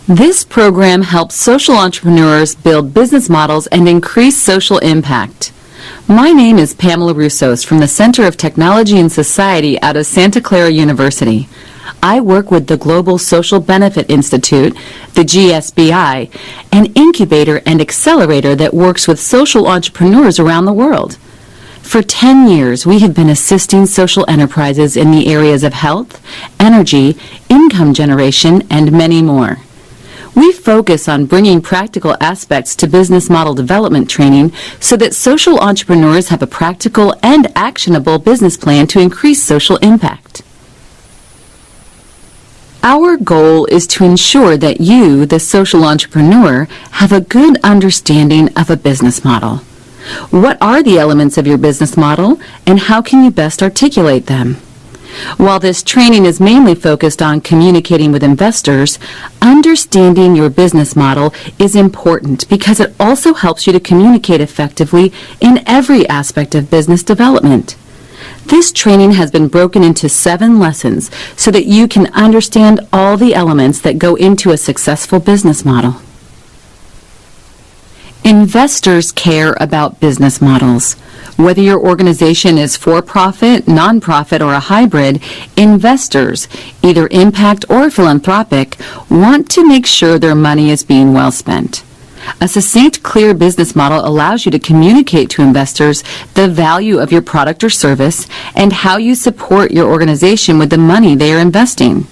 This program helps social entrepreneurs build business models and increase social impact. My name is Pamela Roussos from the Center of Technology and Society out of Santa Clara University. I work with the Global Social Benefit Institute, the GSBI, an incubator and accelerator that works with social entrepreneurs around the world. For 10 years, we have been assisting social enterprises in the areas of health, energy, income generation, and many more. We focus on bringing practical aspects to business model development training so that social entrepreneurs have a practical and actionable business plan to increase social impact. Our goal is to ensure that you, the social entrepreneur, have a good understanding of a business model. What are the elements of your business model, and how can you best articulate them? While this training is mainly focused on communicating with investors, understanding your business model is important because it also helps you to communicate effectively in every aspect of business development. This training has been broken into 7 lessons so that you can understand all the elements that go into a successful business model. Investors care about business models. Whether your organization is for-profit, non-profit, or a hybrid, investors, either impact or philanthropic, want to make sure their money is being well spent. A succinct, clear business model allows you to communicate to investors the value of your product or service and how you support your organization with the money they are investing.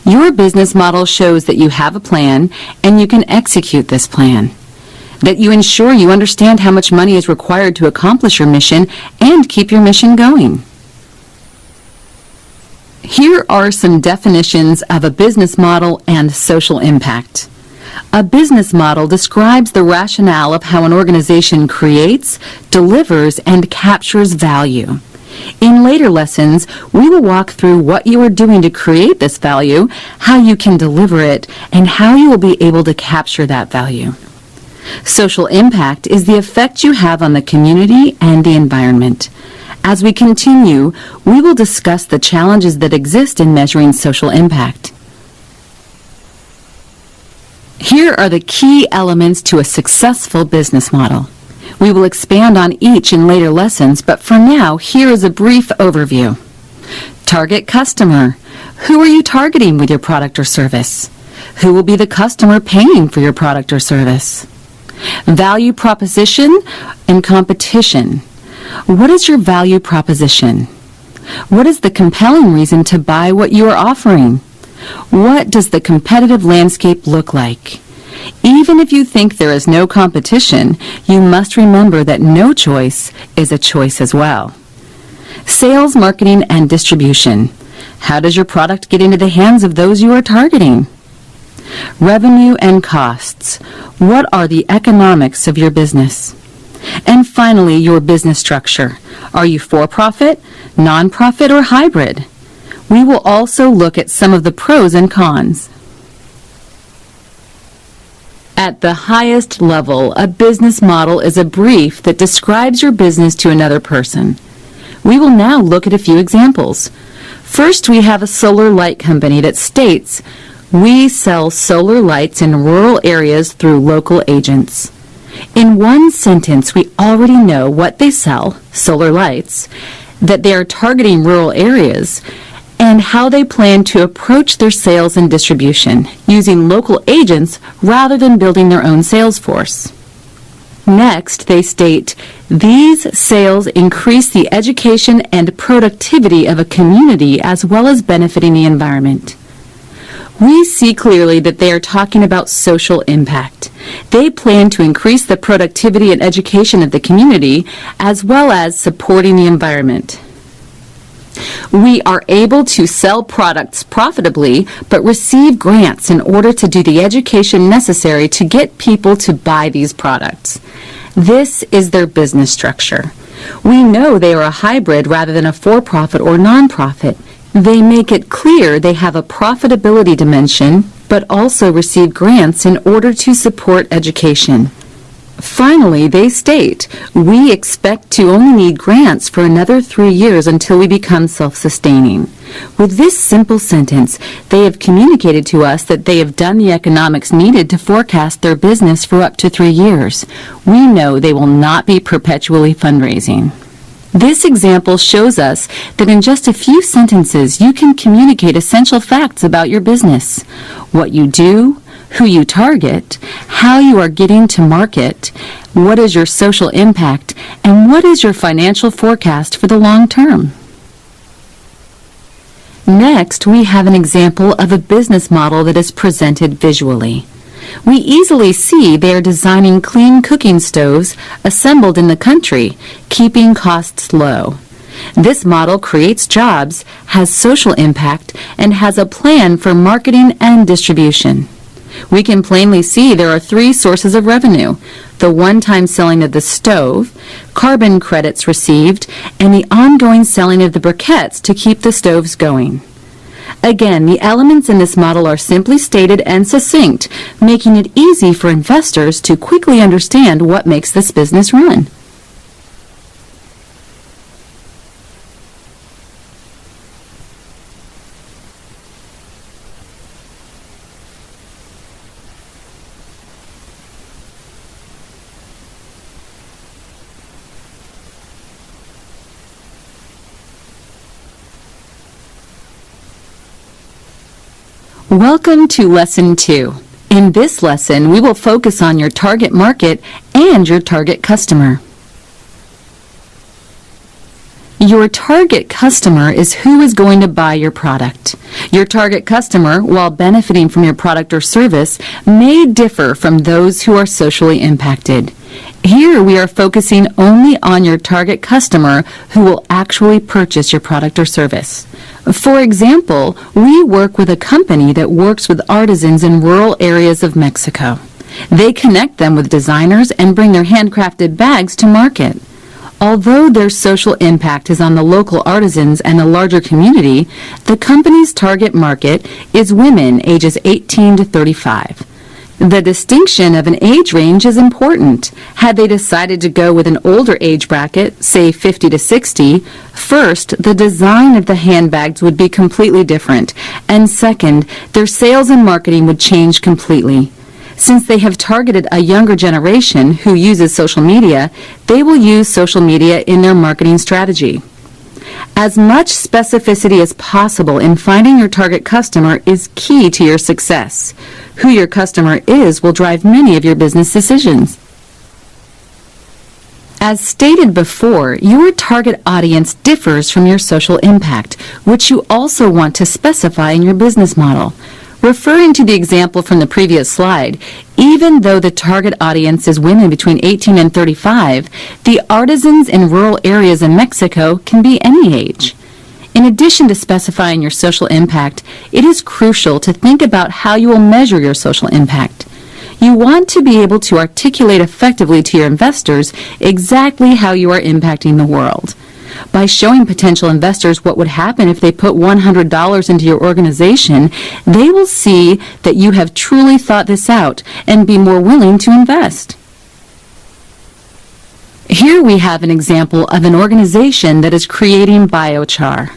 Your business model shows that you have a plan and you can execute this plan, that you ensure you understand how much money is required to accomplish your mission and keep your mission going. Here are some definitions of a business model and social impact. A business model describes the rationale of how an organization creates, delivers, and captures value. In later lessons, we will walk through what you are doing to create this value, how you can deliver it, and how you will be able to capture that value. Social impact is the effect you have on the community and the environment. As we continue, we will discuss the challenges that exist in measuring social impact. Here are the key elements to a successful business model. We will expand on each in later lessons, but for now, here is a brief overview. Target customer. Who are you targeting with your product or service? Who will be the customer paying for your product or service? Value proposition and competition. What is your value proposition? What is the compelling reason to buy what you are offering? What does the competitive landscape look like? Even if you think there is no competition, you must remember that no choice is a choice as well. Sales, marketing, and distribution. How does your product get into the hands of those you are targeting? Revenue and costs. What are the economics of your business? And finally, your business structure. Are you for-profit, non-profit, or hybrid? We will also look at some of the pros and cons. At the highest level, a business model is a brief that describes your business to another person. We will now look at a few examples. First, we have a solar light company that states, "We sell solar lights in rural areas through local agents." In one sentence, we already know what they sell, solar lights, that they are targeting rural areas, and how they plan to approach their sales and distribution, using local agents rather than building their own sales force. Next, they state, "These sales increase the education and productivity of a community as well as benefiting the environment." We see clearly that they are talking about social impact. They plan to increase the productivity and education of the community as well as supporting the environment. We are able to sell products profitably, but receive grants in order to do the education necessary to get people to buy these products. This is their business structure. We know they are a hybrid rather than a for-profit or non-profit. They make it clear they have a profitability dimension, but also receive grants in order to support education. Finally, they state, "We expect to only need grants for another 3 years until we become self-sustaining. With this simple sentence, they have communicated to us that they have done the economics needed to forecast their business for up to 3 years. We know they will not be perpetually fundraising. This example shows us that in just a few sentences you can communicate essential facts about your business: what you do, who you target, how you are getting to market, what is your social impact, and what is your financial forecast for the long term. Next, we have an example of a business model that is presented visually. We easily see they are designing clean cooking stoves assembled in the country, keeping costs low. This model creates jobs, has social impact, and has a plan for marketing and distribution. We can plainly see there are 3 sources of revenue: the one-time selling of the stove, carbon credits received, and the ongoing selling of the briquettes to keep the stoves going. Again, the elements in this model are simply stated and succinct, making it easy for investors to quickly understand what makes this business run. Welcome to Lesson 2. In this lesson, we will focus on your target market and your target customer. Your target customer is who is going to buy your product. Your target customer, while benefiting from your product or service, may differ from those who are socially impacted. Here we are focusing only on your target customer who will actually purchase your product or service. For example, we work with a company that works with artisans in rural areas of Mexico. They connect them with designers and bring their handcrafted bags to market. Although their social impact is on the local artisans and the larger community, the company's target market is women ages 18 to 35. The distinction of an age range is important. Had they decided to go with an older age bracket, say 50 to 60, first, the design of the handbags would be completely different, and second, their sales and marketing would change completely. Since they have targeted a younger generation who uses social media, they will use social media in their marketing strategy. As much specificity as possible in finding your target customer is key to your success. Who your customer is will drive many of your business decisions. As stated before, your target audience differs from your social impact, which you also want to specify in your business model. Referring to the example from the previous slide, even though the target audience is women between 18 and 35, the artisans in rural areas in Mexico can be any age. In addition to specifying your social impact, it is crucial to think about how you will measure your social impact. You want to be able to articulate effectively to your investors exactly how you are impacting the world. By showing potential investors what would happen if they put $100 into your organization, they will see that you have truly thought this out and be more willing to invest. Here we have an example of an organization that is creating biochar.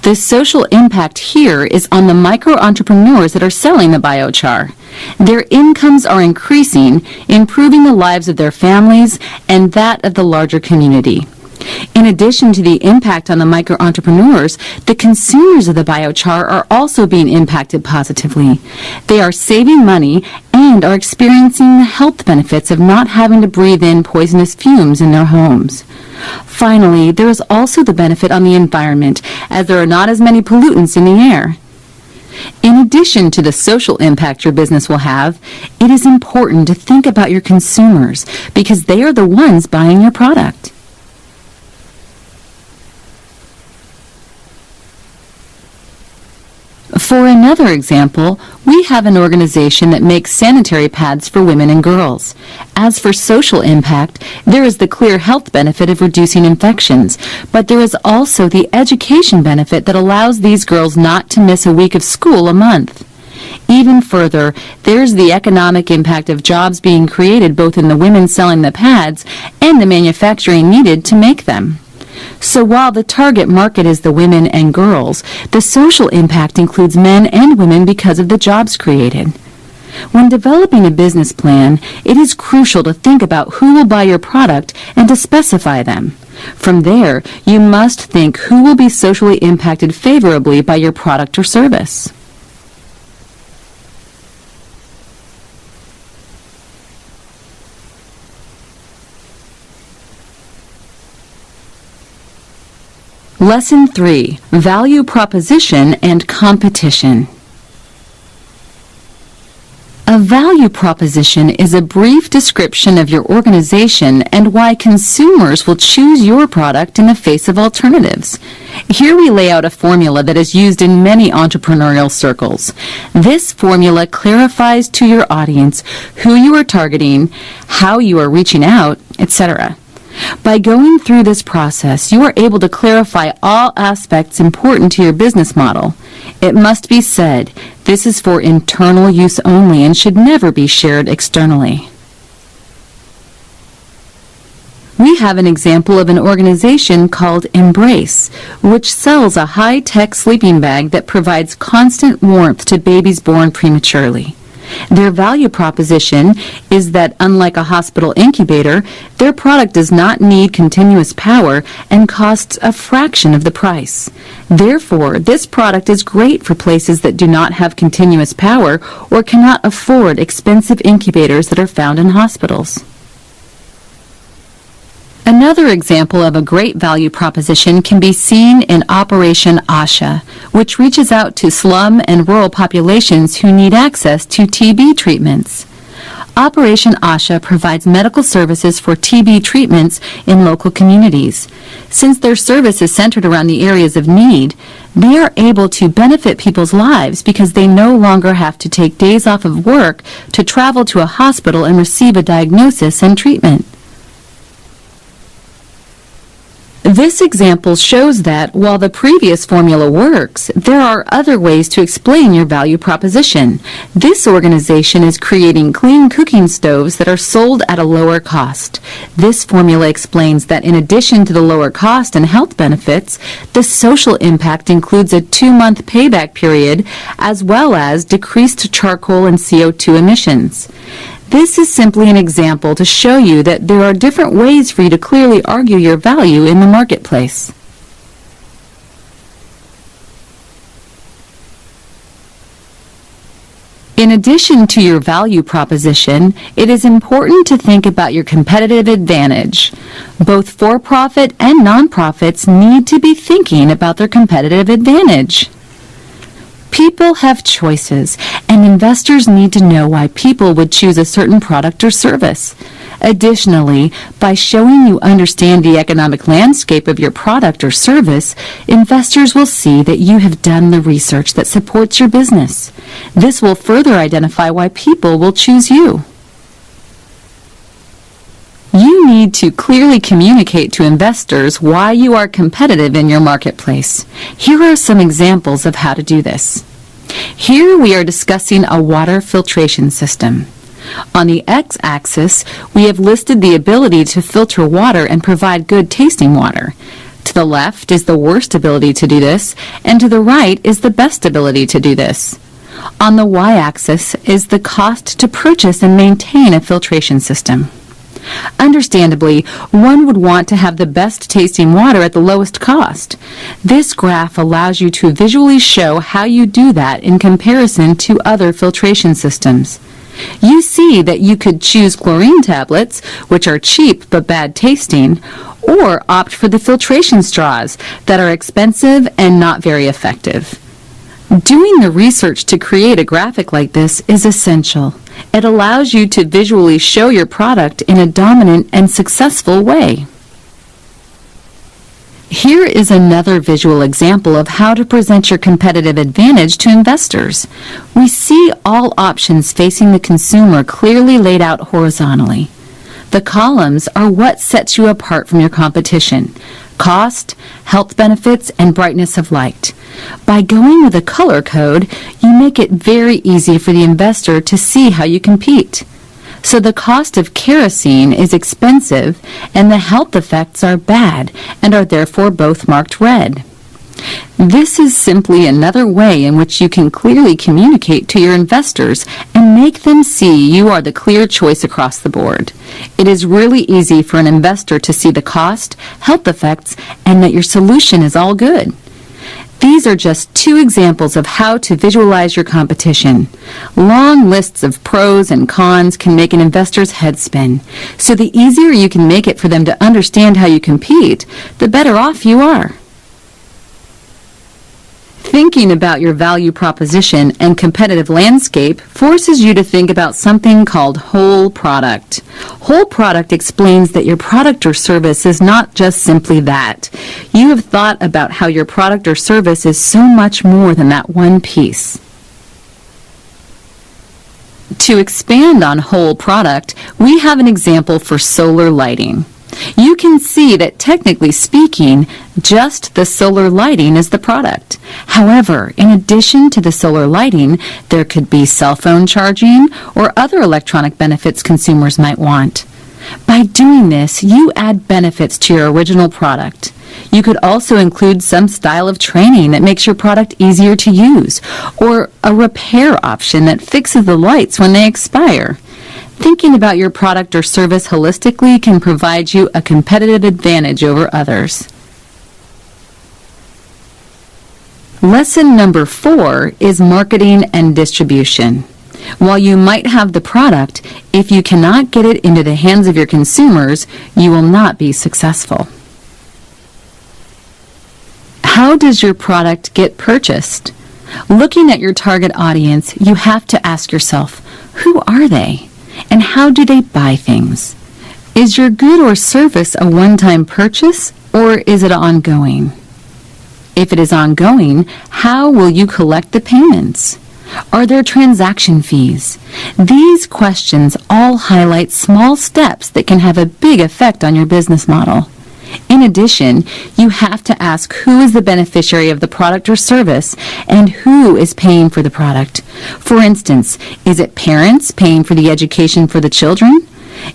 The social impact here is on the micro-entrepreneurs that are selling the biochar. Their incomes are increasing, improving the lives of their families and that of the larger community. In addition to the impact on the micro-entrepreneurs, the consumers of the biochar are also being impacted positively. They are saving money and are experiencing the health benefits of not having to breathe in poisonous fumes in their homes. Finally, there is also the benefit on the environment, as there are not as many pollutants in the air. In addition to the social impact your business will have, it is important to think about your consumers because they are the ones buying your product. For another example, we have an organization that makes sanitary pads for women and girls. As for social impact, there is the clear health benefit of reducing infections, but there is also the education benefit that allows these girls not to miss a week of school a month. Even further, there's the economic impact of jobs being created both in the women selling the pads and the manufacturing needed to make them. So while the target market is the women and girls, the social impact includes men and women because of the jobs created. When developing a business plan, it is crucial to think about who will buy your product and to specify them. From there, you must think who will be socially impacted favorably by your product or service. Lesson 3. Value Proposition and Competition. A value proposition is a brief description of your organization and why consumers will choose your product in the face of alternatives. Here we lay out a formula that is used in many entrepreneurial circles. This formula clarifies to your audience who you are targeting, how you are reaching out, etc. By going through this process, you are able to clarify all aspects important to your business model. It must be said, this is for internal use only and should never be shared externally. We have an example of an organization called Embrace, which sells a high-tech sleeping bag that provides constant warmth to babies born prematurely. Their value proposition is that, unlike a hospital incubator, their product does not need continuous power and costs a fraction of the price. Therefore, this product is great for places that do not have continuous power or cannot afford expensive incubators that are found in hospitals. Another example of a great value proposition can be seen in Operation Asha, which reaches out to slum and rural populations who need access to TB treatments. Operation Asha provides medical services for TB treatments in local communities. Since their service is centered around the areas of need, they are able to benefit people's lives because they no longer have to take days off of work to travel to a hospital and receive a diagnosis and treatment. This example shows that, while the previous formula works, there are other ways to explain your value proposition. This organization is creating clean cooking stoves that are sold at a lower cost. This formula explains that in addition to the lower cost and health benefits, the social impact includes a 2-month payback period as well as decreased charcoal and CO2 emissions. This is simply an example to show you that there are different ways for you to clearly argue your value in the marketplace. In addition to your value proposition, it is important to think about your competitive advantage. Both for-profit and nonprofits need to be thinking about their competitive advantage. People have choices, and investors need to know why people would choose a certain product or service. Additionally, by showing you understand the economic landscape of your product or service, investors will see that you have done the research that supports your business. This will further identify why people will choose you. You need to clearly communicate to investors why you are competitive in your marketplace. Here are some examples of how to do this. Here we are discussing a water filtration system. On the x-axis, we have listed the ability to filter water and provide good tasting water. To the left is the worst ability to do this, and to the right is the best ability to do this. On the y-axis is the cost to purchase and maintain a filtration system. Understandably, one would want to have the best tasting water at the lowest cost. This graph allows you to visually show how you do that in comparison to other filtration systems. You see that you could choose chlorine tablets, which are cheap but bad tasting, or opt for the filtration straws that are expensive and not very effective. Doing the research to create a graphic like this is essential. It allows you to visually show your product in a dominant and successful way. Here is another visual example of how to present your competitive advantage to investors. We see all options facing the consumer clearly laid out horizontally. The columns are what sets you apart from your competition: cost, health benefits, and brightness of light. By going with a color code, you make it very easy for the investor to see how you compete. So the cost of kerosene is expensive and the health effects are bad and are therefore both marked red. This is simply another way in which you can clearly communicate to your investors and make them see you are the clear choice across the board. It is really easy for an investor to see the cost, health effects, and that your solution is all good. These are just two examples of how to visualize your competition. Long lists of pros and cons can make an investor's head spin. So the easier you can make it for them to understand how you compete, the better off you are. Thinking about your value proposition and competitive landscape forces you to think about something called whole product. Whole product explains that your product or service is not just simply that. You have thought about how your product or service is so much more than that one piece. To expand on whole product, we have an example for solar lighting. You can see that technically speaking, just the solar lighting is the product. However, in addition to the solar lighting, there could be cell phone charging or other electronic benefits consumers might want. By doing this, you add benefits to your original product. You could also include some style of training that makes your product easier to use, or a repair option that fixes the lights when they expire. Thinking about your product or service holistically can provide you a competitive advantage over others. Lesson number 4 is marketing and distribution. While you might have the product, if you cannot get it into the hands of your consumers, you will not be successful. How does your product get purchased? Looking at your target audience, you have to ask yourself, who are they? And how do they buy things? Is your good or service a one-time purchase, or is it ongoing? If it is ongoing, how will you collect the payments? Are there transaction fees? These questions all highlight small steps that can have a big effect on your business model. In addition, you have to ask who is the beneficiary of the product or service and who is paying for the product. For instance, is it parents paying for the education for the children?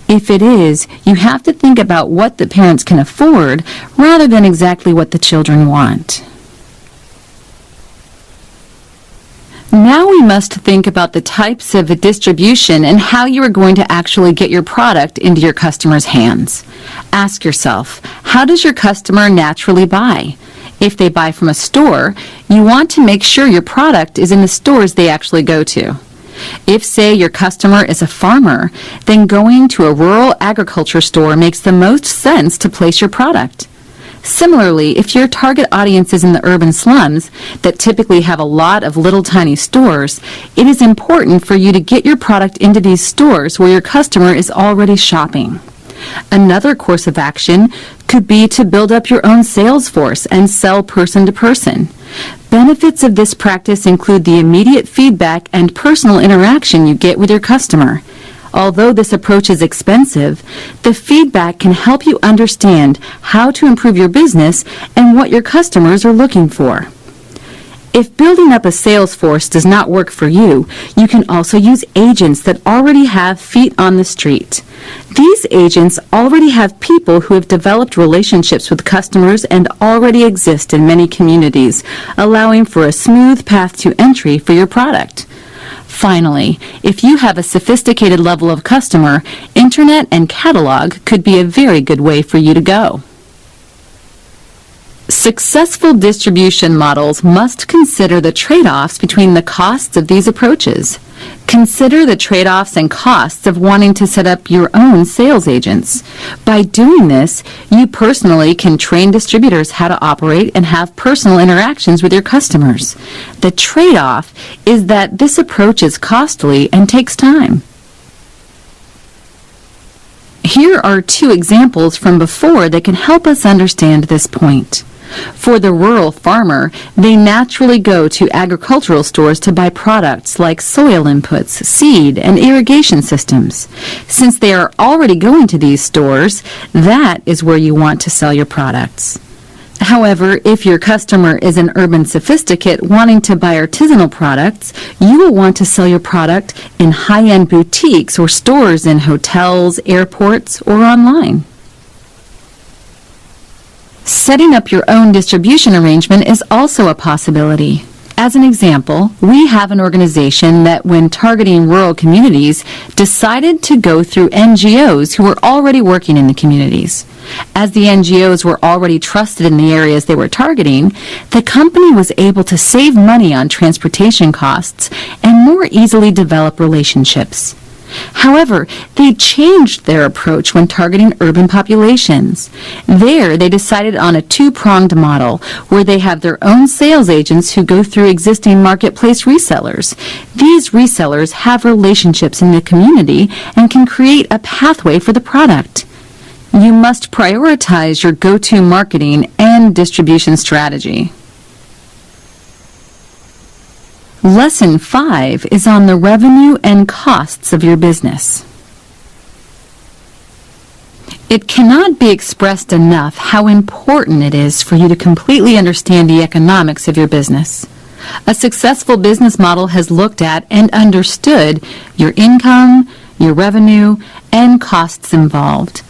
If it is, you have to think about what the parents can afford rather than exactly what the children want. Now we must think about the types of distribution and how you are going to actually get your product into your customers' hands. Ask yourself, how does your customer naturally buy? If they buy from a store, you want to make sure your product is in the stores they actually go to. If, say, your customer is a farmer, then going to a rural agriculture store makes the most sense to place your product. Similarly, if your target audience is in the urban slums that typically have a lot of little tiny stores, it is important for you to get your product into these stores where your customer is already shopping. Another course of action could be to build up your own sales force and sell person to person. Benefits of this practice include the immediate feedback and personal interaction you get with your customer. Although this approach is expensive, the feedback can help you understand how to improve your business and what your customers are looking for. If building up a sales force does not work for you, you can also use agents that already have feet on the street. These agents already have people who have developed relationships with customers and already exist in many communities, allowing for a smooth path to entry for your product. Finally, if you have a sophisticated level of customer, internet and catalog could be a very good way for you to go. Successful distribution models must consider the trade-offs between the costs of these approaches. Consider the trade-offs and costs of wanting to set up your own sales agents. By doing this, you personally can train distributors how to operate and have personal interactions with your customers. The trade-off is that this approach is costly and takes time. Here are 2 examples from before that can help us understand this point. For the rural farmer, they naturally go to agricultural stores to buy products like soil inputs, seed, and irrigation systems. Since they are already going to these stores, that is where you want to sell your products. However, if your customer is an urban sophisticate wanting to buy artisanal products, you will want to sell your product in high-end boutiques or stores in hotels, airports, or online. Setting up your own distribution arrangement is also a possibility. As an example, we have an organization that, when targeting rural communities, decided to go through NGOs who were already working in the communities. As the NGOs were already trusted in the areas they were targeting, the company was able to save money on transportation costs and more easily develop relationships. However, they changed their approach when targeting urban populations. There, they decided on a two-pronged model where they have their own sales agents who go through existing marketplace resellers. These resellers have relationships in the community and can create a pathway for the product. You must prioritize your go-to marketing and distribution strategy. Lesson 5 is on the revenue and costs of your business. It cannot be expressed enough how important it is for you to completely understand the economics of your business. A successful business model has looked at and understood your income, your revenue, and costs involved.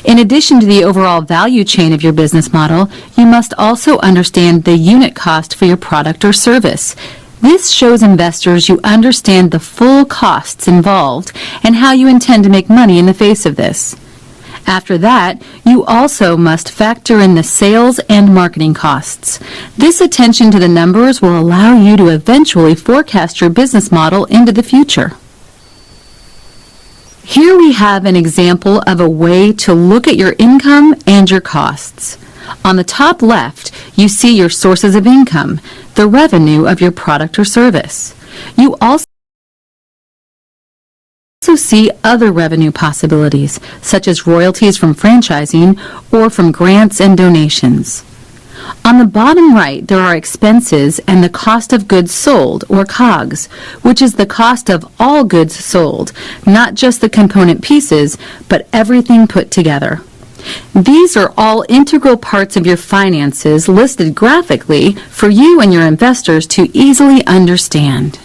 In addition to the overall value chain of your business model, you must also understand the unit cost for your product or service. This shows investors you understand the full costs involved and how you intend to make money in the face of this. After that, you also must factor in the sales and marketing costs. This attention to the numbers will allow you to eventually forecast your business model into the future. Here we have an example of a way to look at your income and your costs. On the top left, you see your sources of income, the revenue of your product or service. You also see other revenue possibilities, such as royalties from franchising or from grants and donations. On the bottom right, there are expenses and the cost of goods sold, or COGS, which is the cost of all goods sold, not just the component pieces, but everything put together. These are all integral parts of your finances listed graphically for you and your investors to easily understand.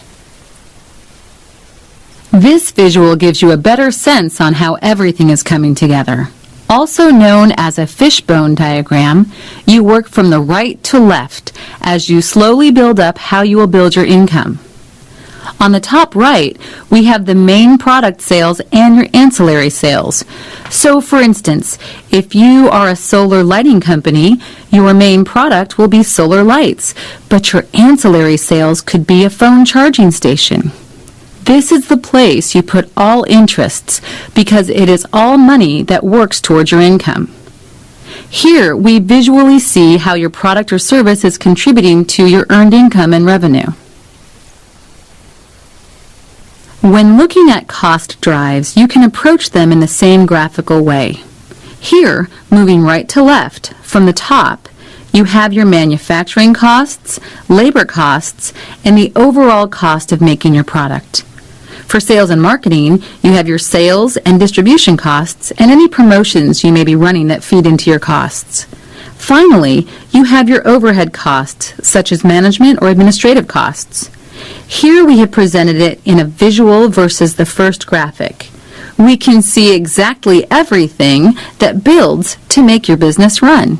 This visual gives you a better sense on how everything is coming together. Also known as a fishbone diagram, you work from the right to left as you slowly build up how you will build your income. On the top right, we have the main product sales and your ancillary sales. So, for instance, if you are a solar lighting company, your main product will be solar lights, but your ancillary sales could be a phone charging station. This is the place you put all interests because it is all money that works towards your income. Here, we visually see how your product or service is contributing to your earned income and revenue. When looking at cost drives, you can approach them in the same graphical way. Here, moving right to left, from the top, you have your manufacturing costs, labor costs, and the overall cost of making your product. For sales and marketing, you have your sales and distribution costs and any promotions you may be running that feed into your costs. Finally, you have your overhead costs, such as management or administrative costs. Here we have presented it in a visual versus the first graphic. We can see exactly everything that builds to make your business run.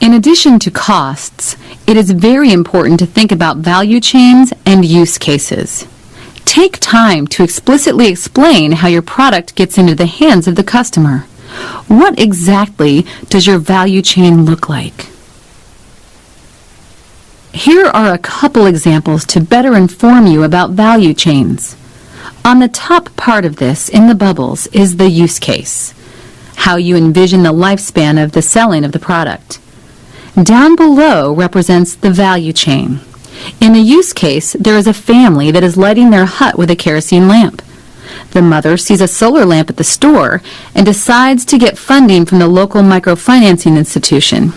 In addition to costs, it is very important to think about value chains and use cases. Take time to explicitly explain how your product gets into the hands of the customer. What exactly does your value chain look like? Here are a couple examples to better inform you about value chains. On the top part of this, in the bubbles, is the use case, how you envision the lifespan of the selling of the product. Down below represents the value chain. In the use case, there is a family that is lighting their hut with a kerosene lamp. The mother sees a solar lamp at the store and decides to get funding from the local microfinancing institution.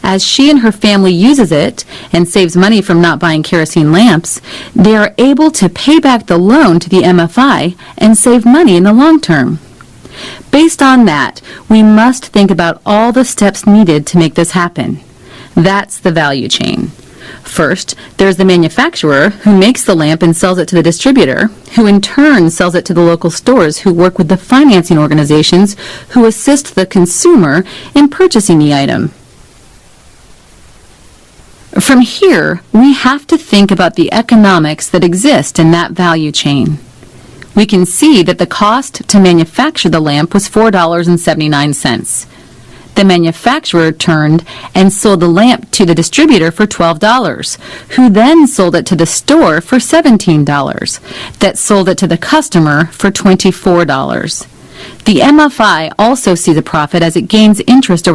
As she and her family uses it and saves money from not buying kerosene lamps, they are able to pay back the loan to the MFI and save money in the long term. Based on that, we must think about all the steps needed to make this happen. That's the value chain. First, there's the manufacturer who makes the lamp and sells it to the distributor, who in turn sells it to the local stores who work with the financing organizations who assist the consumer in purchasing the item. From here, we have to think about the economics that exist in that value chain. We can see that the cost to manufacture the lamp was $4.79. The manufacturer turned and sold the lamp to the distributor for $12, who then sold it to the store for $17, that sold it to the customer for $24. The MFI also sees a profit as it gains interest over the